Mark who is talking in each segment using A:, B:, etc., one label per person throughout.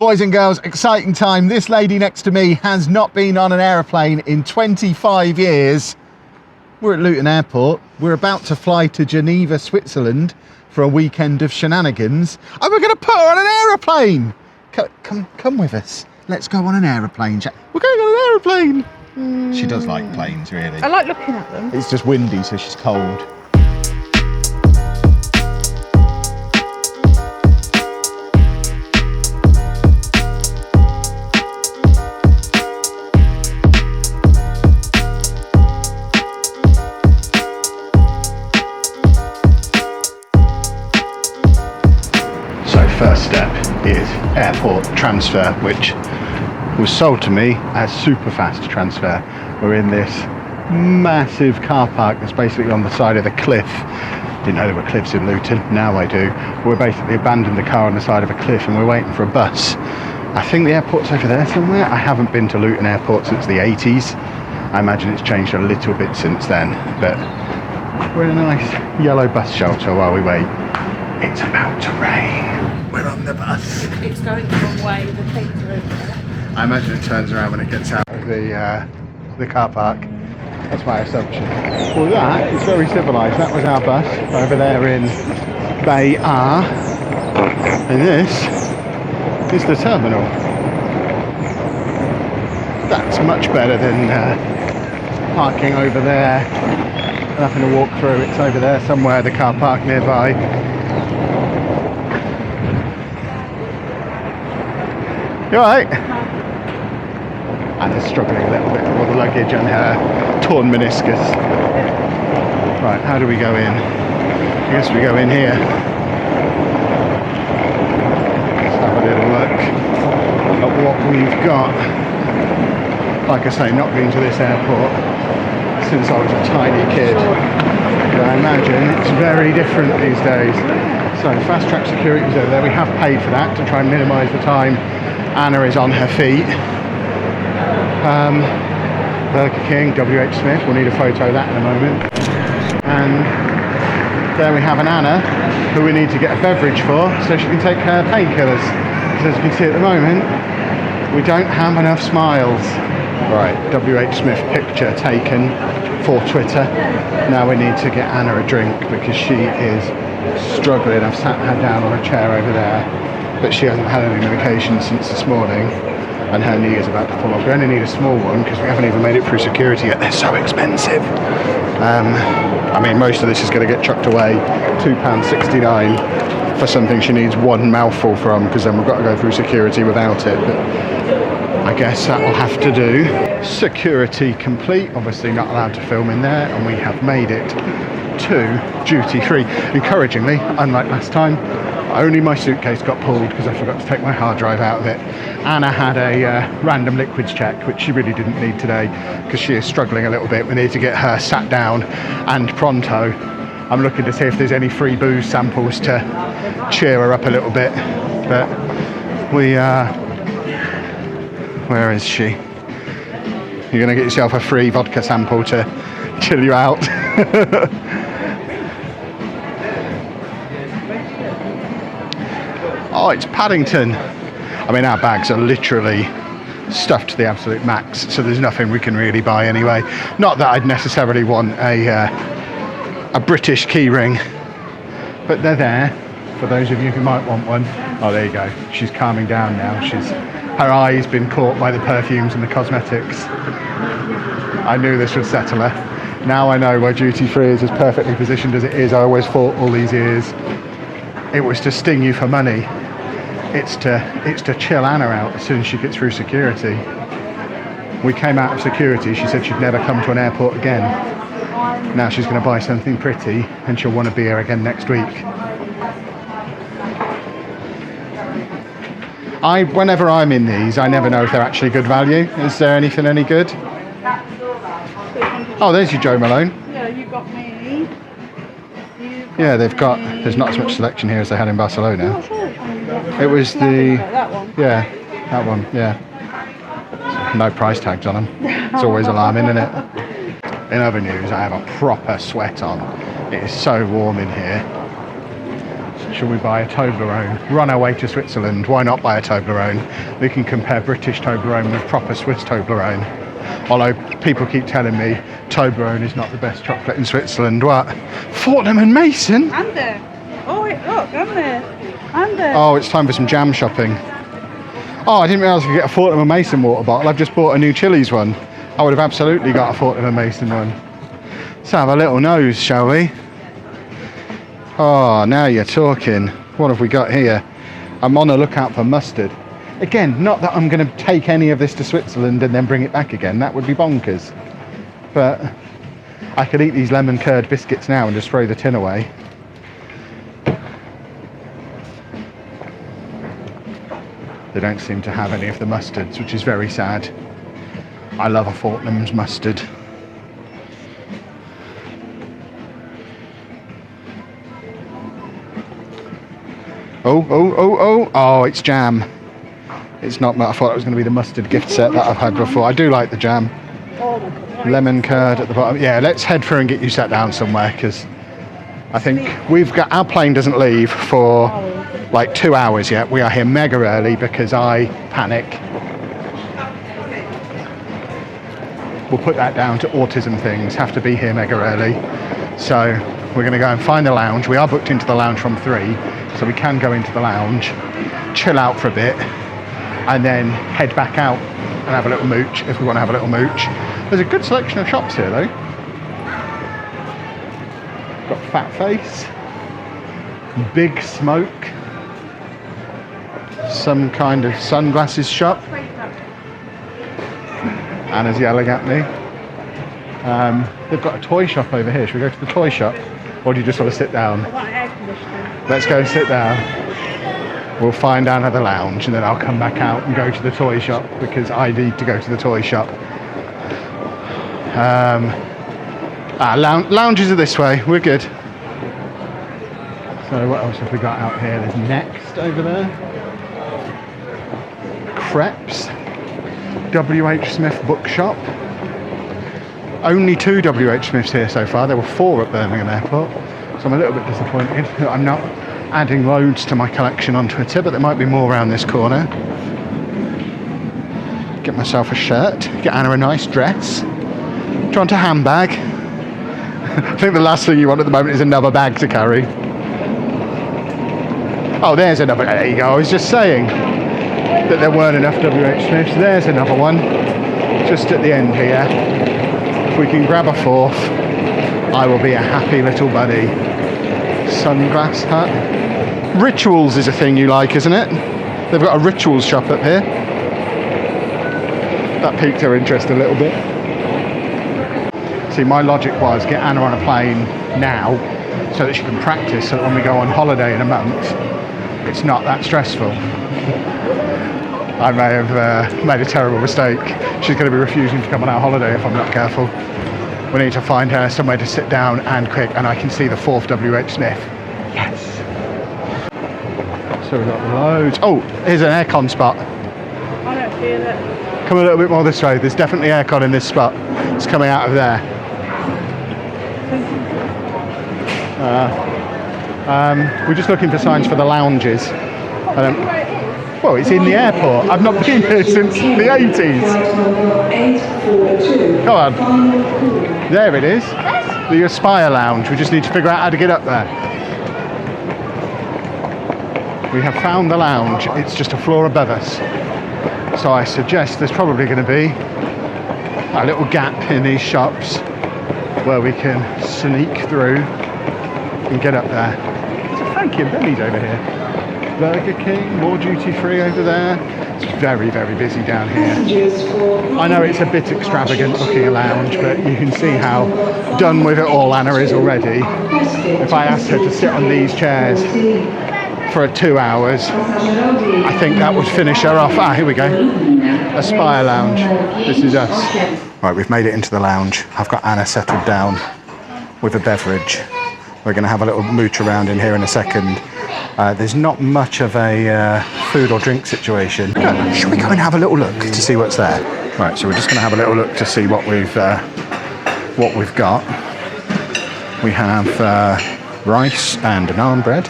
A: Boys and girls, exciting time. This lady next to me has not been on an aeroplane in 25 years. We're at Luton Airport. We're about to fly to Geneva, Switzerland for a weekend of shenanigans. And we're going to put her on an aeroplane. Come with us. Let's go on an aeroplane. We're going on an aeroplane. She does like planes, really.
B: I like looking at them.
A: It's just windy, so she's cold. First step is airport transfer, which was sold to me as super fast transfer. We're in this massive car park that's basically on the side of the cliff. Didn't know there were cliffs in Luton, now I do. We're basically abandoned the car on the side of a cliff and we're waiting for a bus. I think the airport's over there somewhere. I haven't been to Luton Airport since the 80s. I imagine it's changed a little bit since then, but we're in a nice yellow bus shelter while we wait. It's about to rain. We're on the bus.
B: It's going the wrong way, the things are over there.
A: I imagine it turns around when it gets out of the car park. That's my assumption. Well, that is very civilised. That was our bus over there in Bay R. And this is the terminal. That's much better than parking over there and having to walk through. It's over there somewhere, the car park nearby. You alright? Anna's struggling a little bit with all the luggage and her torn meniscus. Right, how do we go in? I guess we go in here. Let's have a little look at what we've got. Like I say, not been to this airport since I was a tiny kid. But I imagine it's very different these days. So fast track security is over there. We have paid for that to try and minimise the time Anna is on her feet. Burger King, WH Smith, we'll need a photo of that in a moment. And there we have an Anna who we need to get a beverage for so she can take her painkillers. Because as you can see at the moment, we don't have enough smiles. Right, WH Smith picture taken for Twitter. Now we need to get Anna a drink because she is struggling. I've sat her down on a chair over there, but she hasn't had any medication since this morning and her knee is about to fall off. We only need a small one because we haven't even made it through security yet. They're so expensive. I mean, most of this is going to get chucked away. £2.69 for something she needs one mouthful from, because then we've got to go through security without it. But I guess that will have to do. Security complete, obviously not allowed to film in there, and we have made it to duty free. Encouragingly, unlike last time, only my suitcase got pulled because I forgot to take my hard drive out of it. Anna had a random liquids check, which she really didn't need today because she is struggling a little bit. We need to get her sat down and pronto. I'm looking to see if there's any free booze samples to cheer her up a little bit. But we where is she? You're going to get yourself a free vodka sample to chill you out. Oh, it's Paddington. I mean, our bags are literally stuffed to the absolute max, so there's nothing we can really buy anyway. Not that I'd necessarily want a British key ring, but they're there for those of you who might want one. Oh, there you go. She's calming down now. Her eye's been caught by the perfumes and the cosmetics. I knew this would settle her. Now I know why duty free is as perfectly positioned as it is. I always thought all these years it was to sting you for money. It's to chill Anna out as soon as she gets through security. We came out of security, she said she'd never come to an airport again. Now she's going to buy something pretty and she'll want to be here again next week. Whenever I'm in these, I never know if they're actually good value. Is there anything any good? Oh, there's your Joe Malone.
B: Yeah, you got me.
A: Yeah, there's not as much selection here as they had in Barcelona. It was
B: that one.
A: Yeah, that one, yeah. No price tags on them. It's always alarming, isn't it? In other news, I have a proper sweat on. It is so warm in here. It's should we buy a Toblerone? We're on our way to Switzerland. Why not buy a Toblerone? We can compare British Toblerone with proper Swiss Toblerone. Although people keep telling me Toblerone is not the best chocolate in Switzerland. What? Fortnum and Mason?
B: And there. Oh, wait, look, and there. And there.
A: Oh, it's time for some jam shopping. Oh, I didn't realise I could get a Fortnum and Mason water bottle. I've just bought a new Chili's one. I would have absolutely got a Fortnum and Mason one. Let's have a little nose, shall we? Oh, now you're talking. What have we got here? I'm on the lookout for mustard. Again, not that I'm going to take any of this to Switzerland and then bring it back again. That would be bonkers. But I could eat these lemon curd biscuits now and just throw the tin away. They don't seem to have any of the mustards, which is very sad. I love a Fortnum's mustard. Oh, it's jam. It's not, I thought it was going to be the mustard gift set that I've had before. I do like the jam. Lemon curd at the bottom. Yeah, let's head through and get you sat down somewhere, because I think our plane doesn't leave for like 2 hours yet. We are here mega early because I panic. We'll put that down to autism things, have to be here mega early. So we're going to go and find the lounge. We are booked into the lounge from 3, so we can go into the lounge, chill out for a bit, and then head back out and have a little mooch if we want to have a little mooch. There's a good selection of shops here though. Got Fat Face, Big Smoke, some kind of sunglasses shop. Anna's yelling at me. They've got a toy shop over here. Should we go to the toy shop? Or do you just want to sit down?
B: I want air conditioning.
A: Let's go and sit down. We'll find Anna the lounge and then I'll come back out and go to the toy shop because I need to go to the toy shop. Lounges are this way. We're good. So what else have we got out here? There's Next over there. Crepes. W.H. Smith Bookshop. Only 2 W.H. Smiths here so far. There were 4 at Birmingham Airport. So I'm a little bit disappointed that I'm not adding loads to my collection on Twitter, but there might be more around this corner. Get myself a shirt. Get Anna a nice dress. Do you want a handbag? I think the last thing you want at the moment is another bag to carry. Oh, there's another. There you go. I was just saying that there weren't enough W.H. Smiths. There's another one. Just at the end here. If we can grab a 4th, I will be a happy little buddy. Sunglass Hut. Rituals is a thing you like, isn't it? They've got a rituals shop up here. That piqued her interest a little bit. See, my logic was get Anna on a plane now so that she can practice so that when we go on holiday in a month, it's not that stressful. I may have made a terrible mistake. She's going to be refusing to come on our holiday if I'm not careful. We need to find her somewhere to sit down and quick, and I can see the 4th W.H. Smith. Yes. So we've got loads. Oh, here's an aircon spot.
B: I don't feel it.
A: Come a little bit more this way. There's definitely aircon in this spot. It's coming out of there. We're just looking for signs for the lounges. Well, it's in the airport. I've not been here since the 80s. Come on. There it is. The Aspire Lounge. We just need to figure out how to get up there. We have found the lounge. It's just a floor above us. So I suggest there's probably going to be a little gap in these shops where we can sneak through and get up there. There's a Frankie and Billy's over here. Burger King, more duty free over there. It's very, very busy down here. I know it's a bit extravagant looking a lounge, but you can see how done with it all Anna is already. If I asked her to sit on these chairs for 2 hours, I think that would finish her off. Here we go. Aspire Lounge. This is us. Right, we've made it into the lounge. I've got Anna settled down with a beverage. We're going to have a little mooch around in here in a second. There's not much of a food or drink situation. Should we go and have a little look to see what's there? Right, so we're just going to have a little look to see what we've got. We have rice and naan bread.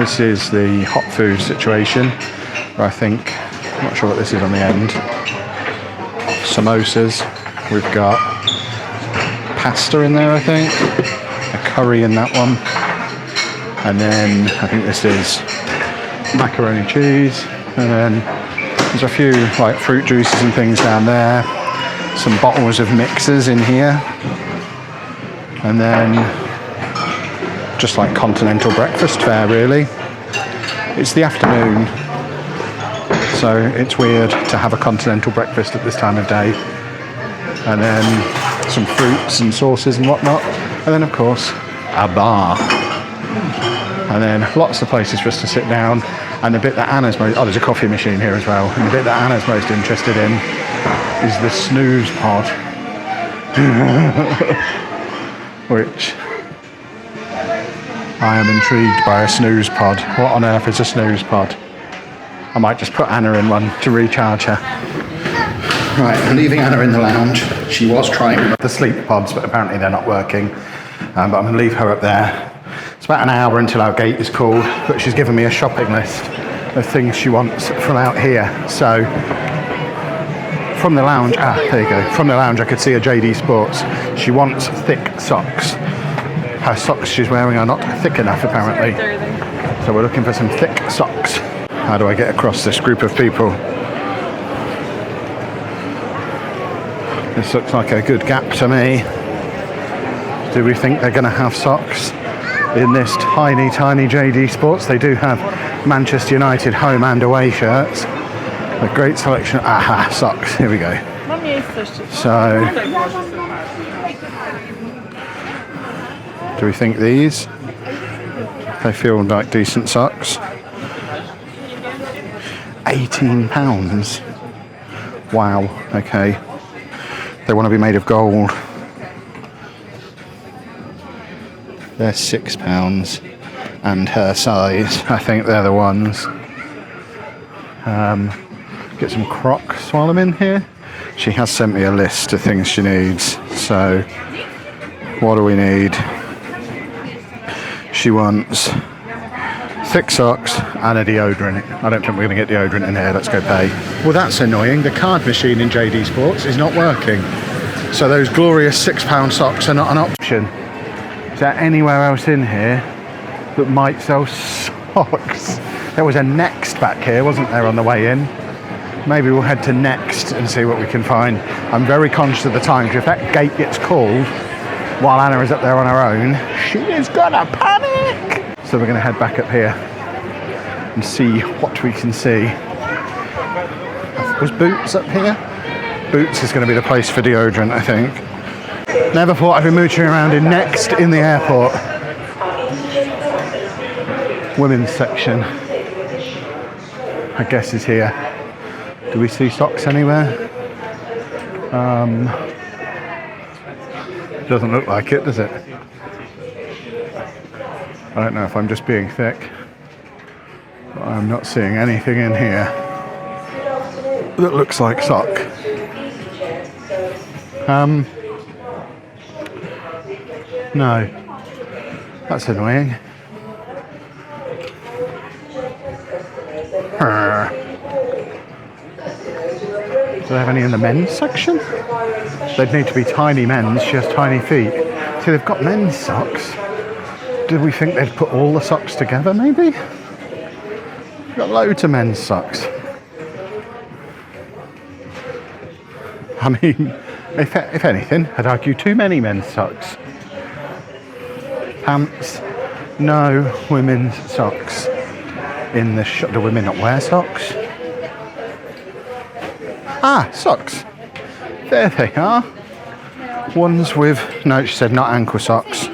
A: This is the hot food situation, where I think, I'm not sure what this is on the end. Samosas. We've got pasta in there, I think. A curry in that one. And then I think this is macaroni cheese. And then there's a few like fruit juices and things down there. Some bottles of mixers in here. And then just like continental breakfast fare, really. It's the afternoon, so it's weird to have a continental breakfast at this time of day. And then some fruits and sauces and whatnot. And then of course, a bar. And then lots of places for us to sit down. And the bit that Anna's most, there's a coffee machine here as well. And the bit that Anna's most interested in is the snooze pod. Which I am intrigued by a snooze pod. What on earth is a snooze pod? I might just put Anna in one to recharge her. Right, I'm leaving Anna in the lounge. She was trying the sleep pods, but apparently they're not working. But I'm going to leave her up there. It's about an hour until our gate is called, but she's given me a shopping list of things she wants from out here. So from the lounge, there you go. From the lounge I could see a JD Sports. She wants thick socks. Her socks she's wearing are not thick enough apparently. So we're looking for some thick socks. How do I get across this group of people? This looks like a good gap to me. Do we think they're going to have socks in this tiny, tiny JD Sports? They do have Manchester United home and away shirts. A great selection of socks. Here we go. So, do we think these? They feel like decent socks. £18. Wow, okay. They want to be made of gold. They're £6. And her size, I think they're the ones. Get some Crocs while I'm in here. She has sent me a list of things she needs. So, what do we need? She wants thick socks and a deodorant. I don't think we're going to get deodorant in here. Let's go pay. Well, that's annoying. The card machine in JD Sports is not working. So those glorious £6 socks are not an option. Is there anywhere else in here that might sell socks? There was a Next back here, wasn't there, on the way in? Maybe we'll head to Next and see what we can find. I'm very conscious of the time, because if that gate gets called while Anna is up there on her own, she is gonna panic! So we're gonna head back up here and see what we can see. Was Boots up here? Boots is gonna be the place for deodorant, I think. Never thought I'd be mooching around in Next in the airport. Women's section, I guess, is here. Do we see socks anywhere? Doesn't look like it, does it? I don't know if I'm just being thick, but I'm not seeing anything in here that looks like sock. No. That's annoying. Do they have any in the men's section? They'd need to be tiny men's. She has tiny feet. See, they've got men's socks. Do we think they'd put all the socks together, maybe? We've got loads of men's socks. I mean, if anything, I'd argue too many men's socks. Pants, no women's socks in the shop. Do women not wear socks? Socks. There they are. Ones with, no, she said not ankle socks.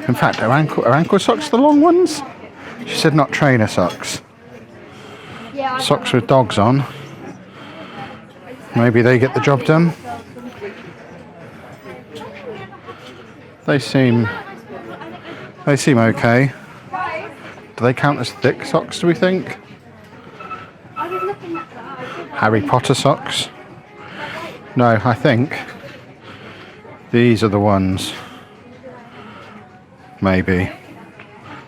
A: In fact, are ankle socks the long ones? She said not trainer socks. Socks with dogs on. Maybe they get the job done. They seem okay. Do they count as thick socks, do we think? Harry Potter socks? No, I think these are the ones. Maybe. I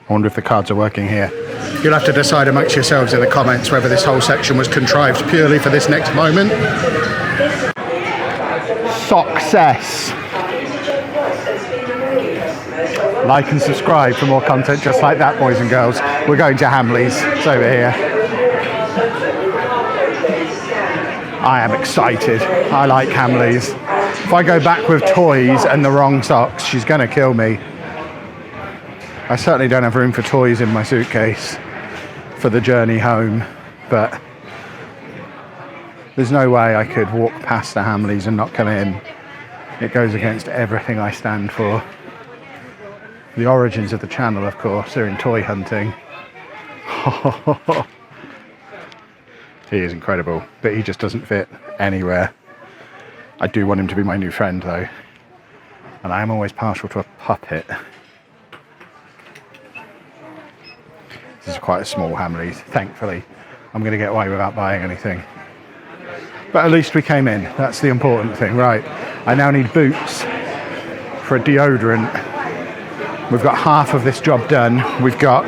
A: wonder if the cards are working here. You'll have to decide amongst yourselves in the comments whether this whole section was contrived purely for this next moment. Success! Like and subscribe for more content just like that, boys and girls. We're going to Hamley's. It's over here. I am excited. I like Hamley's. If I go back with toys and the wrong socks, she's going to kill me. I certainly don't have room for toys in my suitcase for the journey home, but there's no way I could walk past the Hamleys and not come in. It goes against everything I stand for. The origins of the channel, of course, are in toy hunting. He is incredible, but he just doesn't fit anywhere. I do want him to be my new friend, though. And I am always partial to a puppet. This is quite a small Hamleys, thankfully. I'm going to get away without buying anything. But at least we came in. That's the important thing. Right, I now need boots for a deodorant. We've got half of this job done. We've got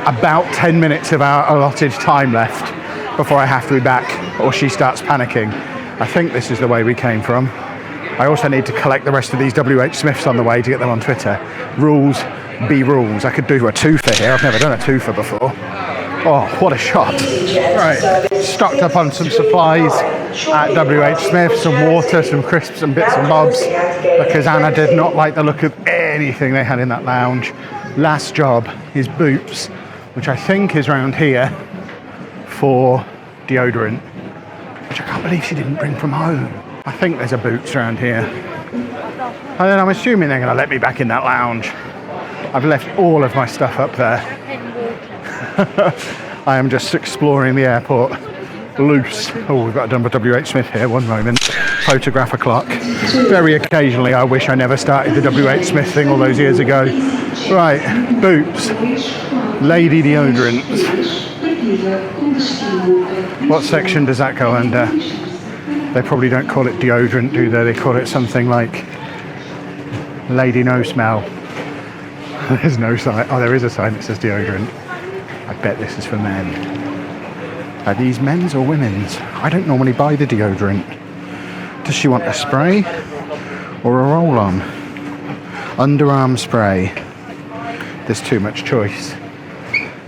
A: about 10 minutes of our allotted time left before I have to be back or she starts panicking. I think this is the way we came from. I also need to collect the rest of these WH Smiths on the way to get them on Twitter. Rules be rules. I could do a twofer here. I've never done a twofer before. Oh, what a shot. Right, stocked up on some supplies at WH Smith, some water, some crisps and bits and bobs, because Anna did not like the look of anything they had in that lounge. Last job is boots, which I think is around here for deodorant, which I can't believe she didn't bring from home. I think there's a boots around here. And then I'm assuming they're going to let me back in that lounge. I've left all of my stuff up there. I am just exploring the airport loose. Oh, we've got a done with WH Smith here, one moment. Photograph o'clock. Very occasionally I wish I never started the WH Smith thing all those years ago. Right, boots. Lady deodorants. What section does that go under? They probably don't call it deodorant, do they? They call it something like Lady No Smell. There's no sign. Oh, there is a sign that says deodorant. I bet this is for men. Are these men's or women's? I don't normally buy the deodorant. Does she want a spray or a roll-on? Underarm spray. There's too much choice.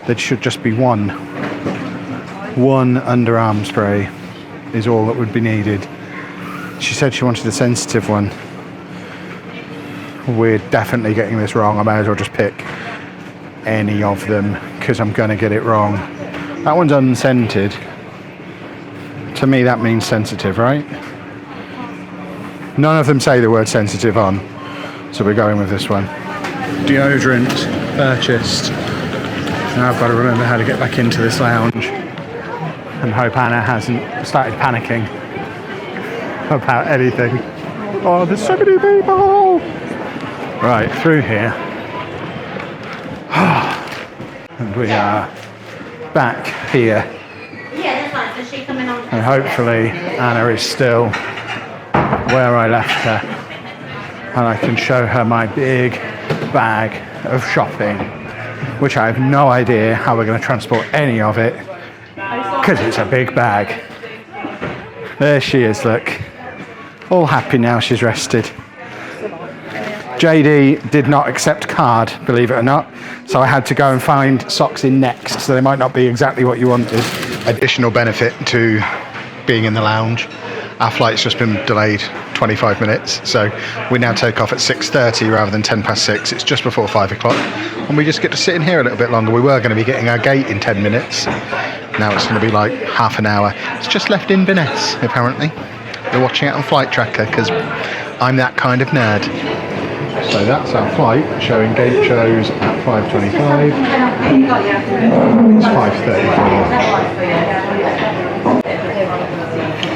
A: There should just be one. One underarm spray is all that would be needed. She said she wanted a sensitive one. We're definitely getting this wrong. I may as well just pick any of them because I'm going to get it wrong. That one's unscented. To me that means sensitive, right? None of them say the word sensitive on, so we're going with this one. Deodorant purchased. Now I've got to remember how to get back into this lounge and hope Anna hasn't started panicking about anything. Oh, there's so many people! Right, through here. And we are back here. And hopefully Anna is still where I left her. And I can show her my big bag of shopping, which I have no idea how we're going to transport any of it, because it's a big bag. There she is, look. All happy now she's rested. JD did not accept card, believe it or not, so I had to go and find socks in Next, so they might not be exactly what you wanted. Additional benefit to being in the lounge. Our flight's just been delayed 25 minutes, so we now take off at 6:30 rather than 10 past 6. It's just before 5 o'clock, and we just get to sit in here a little bit longer. We were going to be getting our gate in 10 minutes. Now it's going to be like half an hour. It's just left Inverness, apparently. They're watching it on Flight Tracker, because I'm that kind of nerd. So that's our flight, showing gate shows at 5:25. It's 5:34.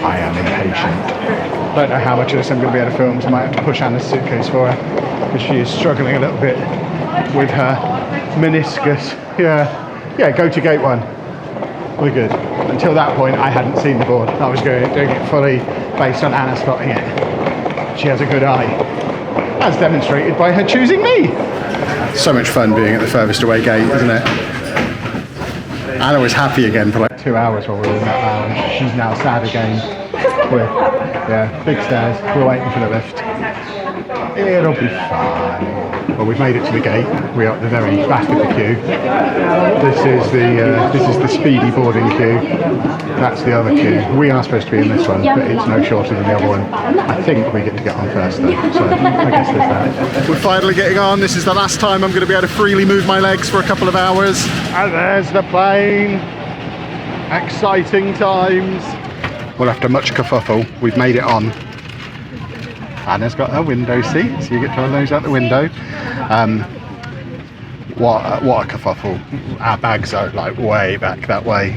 A: I am impatient. Don't know how much of this I'm going to be able to film, so I might have to push Anna's suitcase for her, because she is struggling a little bit with her meniscus. Yeah, go to gate 1. We're good. Until that point, I hadn't seen the board. I was doing it fully based on Anna spotting it. She has a good eye. as demonstrated by her choosing me. So much fun being at the furthest away gate, isn't it? Anna was happy again for like 2 hours while we were in that lounge. She's now sad again. Yeah, big stairs. We're waiting for the lift. It'll be fine. Well, we've made it to the gate. We are at the very back of the queue. This is the speedy boarding queue. That's the other queue. We are supposed to be in this one, but it's no shorter than the other one. I think we get to get on first though, so I guess there's that. We're finally getting on. This is the last time I'm going to be able to freely move my legs for a couple of hours. And there's the plane. Exciting times. Well, after much kerfuffle, we've made it on. Anna's got her window seat, so you get to have those out the window. What a kerfuffle. Our bags are like way back that way.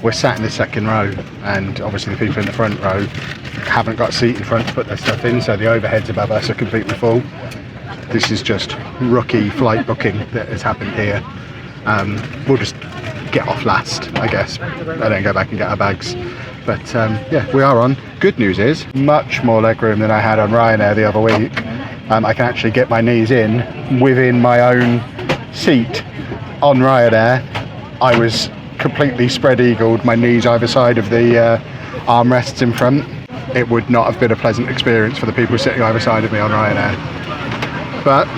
A: We're sat in the second row, and obviously the people in the front row haven't got a seat in front to put their stuff in, so the overheads above us are completely full. This is just rookie flight booking that has happened here. We'll just get off last, I guess, and then go back and get our bags. But yeah, we are on. Good news is, much more legroom than I had on Ryanair the other week. I can actually get my knees in within my own seat. On Ryanair, I was completely spread-eagled, my knees either side of the armrests in front. It would not have been a pleasant experience for the people sitting either side of me on Ryanair. But,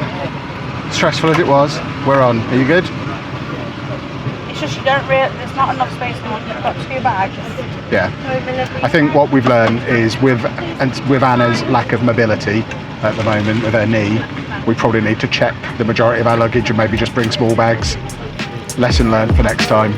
A: stressful as it was, we're on. Are you good?
B: It's just you don't really, there's not enough space when you've got 2 bags.
A: Yeah. I think what we've learned is with Anna's lack of mobility at the moment with her knee, we probably need to check the majority of our luggage and maybe just bring small bags. Lesson learned for next time.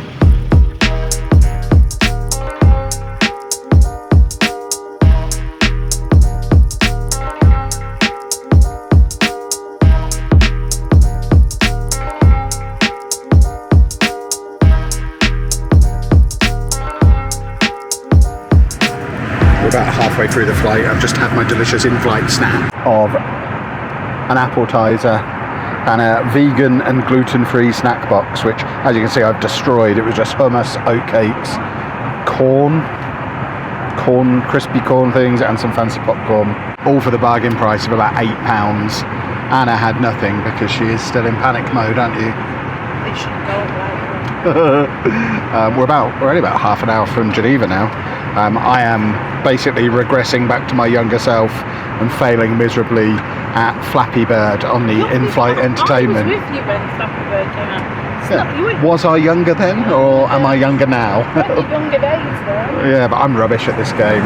A: About halfway through the flight, I've just had my delicious in-flight snack of an appetizer and a vegan and gluten-free snack box, which, as you can see, I've destroyed. It was just hummus, oatcakes, crispy corn things, and some fancy popcorn, all for the bargain price of about £8. Anna had nothing because she is still in panic mode, aren't you?
B: They should go
A: We're only about half an hour from Geneva now. I am basically regressing back to my younger self and failing miserably at Flappy Bird on the in-flight entertainment.
B: I was with you when Flappy Bird came out.
A: Yeah. Was I younger then, or am I younger now?
B: Younger days though.
A: Yeah, but I'm rubbish at this game.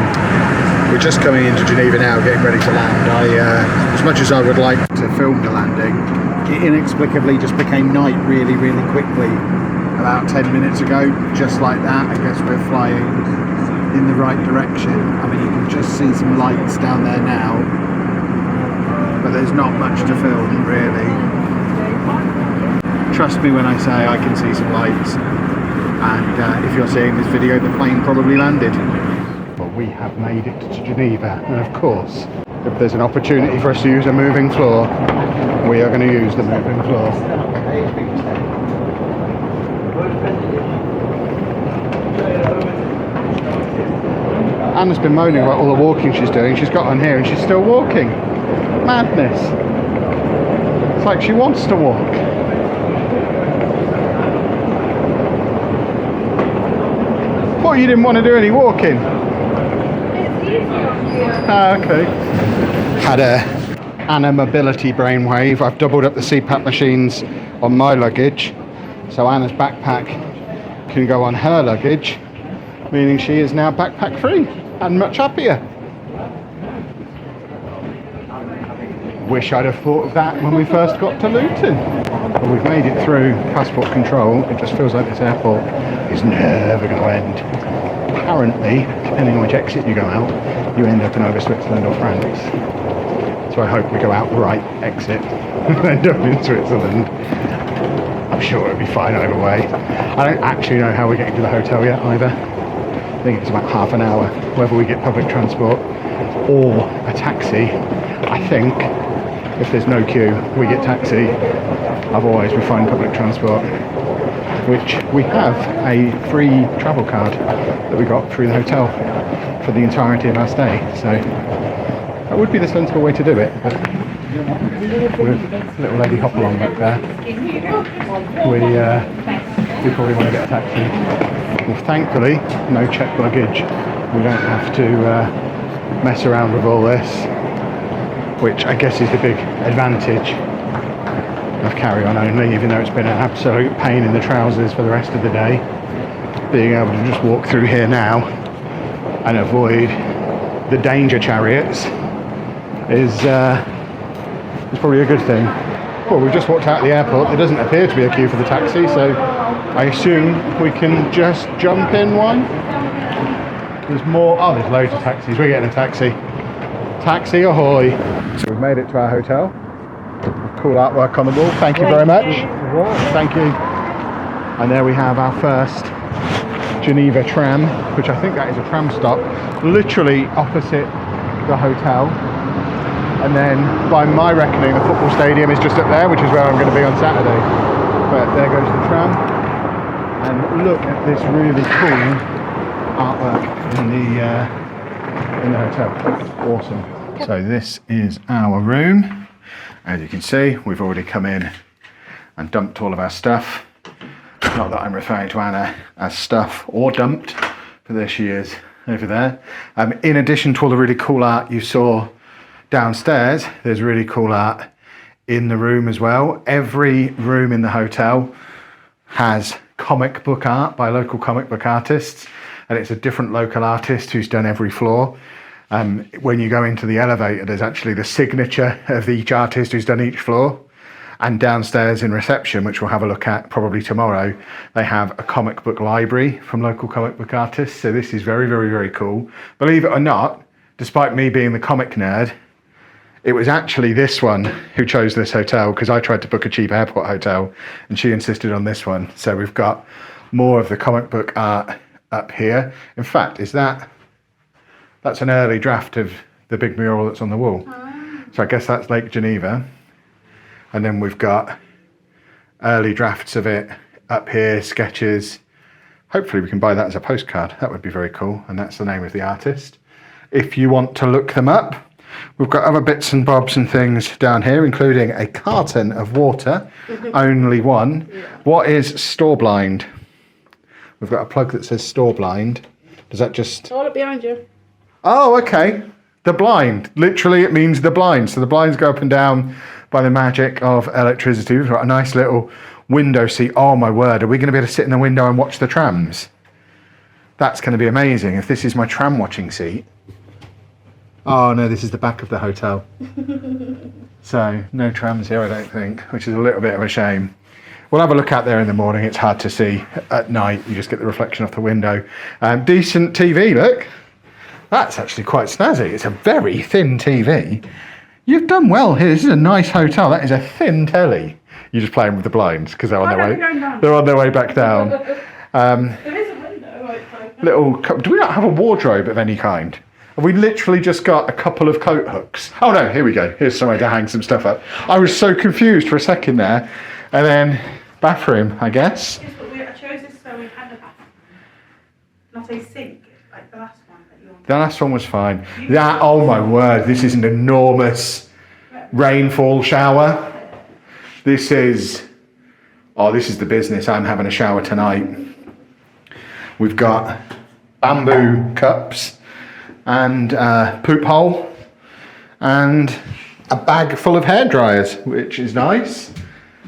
A: We're just coming into Geneva now, getting ready to land. As much as I would like to film the landing, it inexplicably just became night really, really quickly. About 10 minutes ago, just like that. I guess we're flying in the right direction. I mean, you can just see some lights down there now, but there's not much to film really. Trust me when I say I can see some lights, and if you're seeing this video, the plane probably landed. But we have made it to Geneva, and of course, if there's an opportunity for us to use a moving floor, we are going to use the moving floor. Anna's been moaning about all the walking she's doing. She's got on here and she's still walking. Madness. It's like she wants to walk. Thought you didn't want to do any walking. Ah, okay. Had a Anna mobility brainwave. I've doubled up the CPAP machines on my luggage, so Anna's backpack can go on her luggage, meaning she is now backpack free and much happier. Wish I'd have thought of that when we first got to Luton. But we've made it through passport control. It just feels like this airport is never going to end. Apparently, depending on which exit you go out, you end up in either Switzerland or France. So I hope we go out the right exit and end up in Switzerland. I'm sure it'll be fine either way. I don't actually know how we're getting to the hotel yet either. I think it's about half an hour, whether we get public transport or a taxi. I think if there's no queue, we get taxi. Otherwise, we find public transport, which we have a free travel card that we got through the hotel for the entirety of our stay. So that would be the sensible way to do it. But with little lady hop along back there. We probably want to get a taxi. Well, thankfully, no checked luggage. We don't have to mess around with all this, which I guess is the big advantage of carry-on only, even though it's been an absolute pain in the trousers for the rest of the day. Being able to just walk through here now and avoid the danger chariots is probably a good thing. Well, we've just walked out of the airport. There doesn't appear to be a queue for the taxi, so I assume we can just jump in one. There's more. Oh, there's loads of taxis. We're getting a taxi. Taxi ahoy! So we've made it to our hotel. Cool artwork on the wall. Thank you very much. Thank you. And there we have our first Geneva tram, which I think that is a tram stop, literally opposite the hotel. And then, by my reckoning, the football stadium is just up there, which is where I'm going to be on Saturday. But there goes the tram. And look at this really cool artwork in the hotel. Awesome. So this is our room. As you can see, we've already come in and dumped all of our stuff. Not that I'm referring to Anna as stuff or dumped, but there she is over there. In addition to all the really cool art you saw downstairs, there's really cool art in the room as well. Every room in the hotel has comic book art by local comic book artists, and it's a different local artist who's done every floor. When you go into the elevator, there's actually the signature of each artist who's done each floor. And downstairs in reception, which we'll have a look at probably tomorrow, they have a comic book library from local comic book artists. So this is very, very, very cool. Believe it or not, despite me being the comic nerd, it was actually this one who chose this hotel, because I tried to book a cheap airport hotel and she insisted on this one. So we've got more of the comic book art up here. In fact, that's an early draft of the big mural that's on the wall. So I guess that's Lake Geneva. And then we've got early drafts of it up here, sketches. Hopefully we can buy that as a postcard. That would be very cool. And that's the name of the artist. If you want to look them up, we've got other bits and bobs and things down here, including a carton of water, only one. Yeah. What is store blind? We've got a plug that says store blind. Does that just...
B: Hold it behind you.
A: Oh, okay. The blind. Literally, it means the blind. So the blinds go up and down by the magic of electricity. We've got a nice little window seat. Oh my word, are we going to be able to sit in the window and watch the trams? That's going to be amazing if this is my tram watching seat. Oh no, this is the back of the hotel. So no trams here, I don't think, which is a little bit of a shame. We'll have a look out there in the morning. It's hard to see at night. You just get the reflection off the window. Decent TV, look. That's actually quite snazzy. It's a very thin TV. You've done well here. This is a nice hotel. That is a thin telly. You're just playing with the blinds because they're on their way. They're on their way back down.
B: There is a window.
A: Do we not have a wardrobe of any kind? Have we literally just got a couple of coat hooks? Oh no, here we go. Here's somewhere to hang some stuff up. I was so confused for a second there. And then bathroom, I guess.
B: Yes, but I chose this so we had a bathroom, not a sink like the last one that you wanted.
A: The last one was fine. That, oh my word, this is an enormous rainfall shower. This is the business. I'm having a shower tonight. We've got bamboo cups and poop hole and a bag full of hair dryers, which is nice.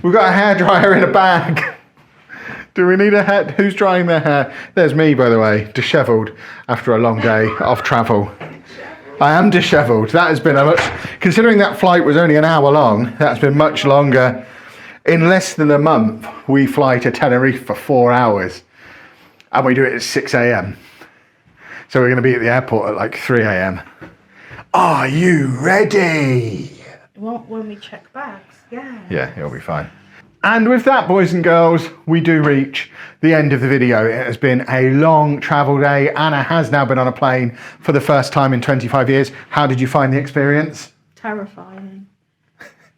A: We've got a hairdryer in a bag. Do we need a hair? Who's drying their hair? There's me, by the way, dishevelled after a long day of travel. I am dishevelled. That has been considering that flight was only an hour long, that's been much longer. In less than a month, we fly to Tenerife for 4 hours and we do it at 6 a.m. So we're going to be at the airport at like 3 a.m. Are you ready?
B: When we check bags.
A: Yeah, it'll be fine. And with that, boys and girls, we do reach the end of the video. It has been a long travel day. Anna has now been on a plane for the first time in 25 years. How did you find the experience?
B: Terrifying.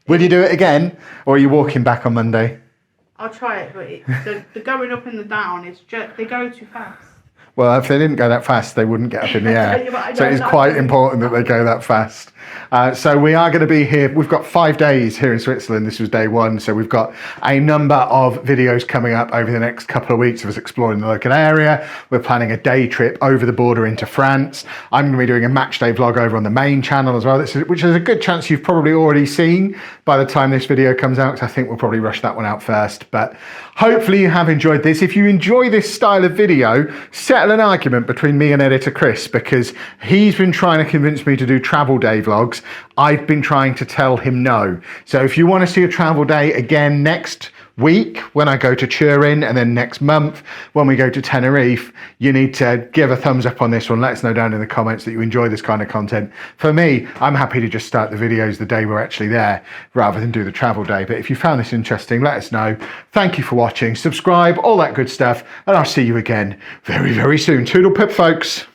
A: Will you do it again? Or are you walking back on Monday?
B: I'll try it, but the going up and the down, they go too fast.
A: Well, if they didn't go that fast, they wouldn't get up in the air.
B: Right,
A: So it's quite important that they go that fast. So we are going to be here. We've got 5 days here in Switzerland. This was day 1. So we've got a number of videos coming up over the next couple of weeks of us exploring the local area. We're planning a day trip over the border into France. I'm going to be doing a match day vlog over on the main channel as well, which is a good chance you've probably already seen by the time this video comes out, because I think we'll probably rush that one out first. But hopefully you have enjoyed this. If you enjoy this style of video, settle an argument between me and editor Chris, because he's been trying to convince me to do travel day vlogs. I've been trying to tell him no. So if you want to see a travel day again next week when I go to Turin, and then next month when we go to Tenerife, you need to give a thumbs up on this one. Let us know down in the comments that you enjoy this kind of content. For me, I'm happy to just start the videos the day we're actually there rather than do the travel day. But if you found this interesting, let us know. Thank you for watching. Subscribe, all that good stuff, and I'll see you again very, very soon. Toodle pip, folks.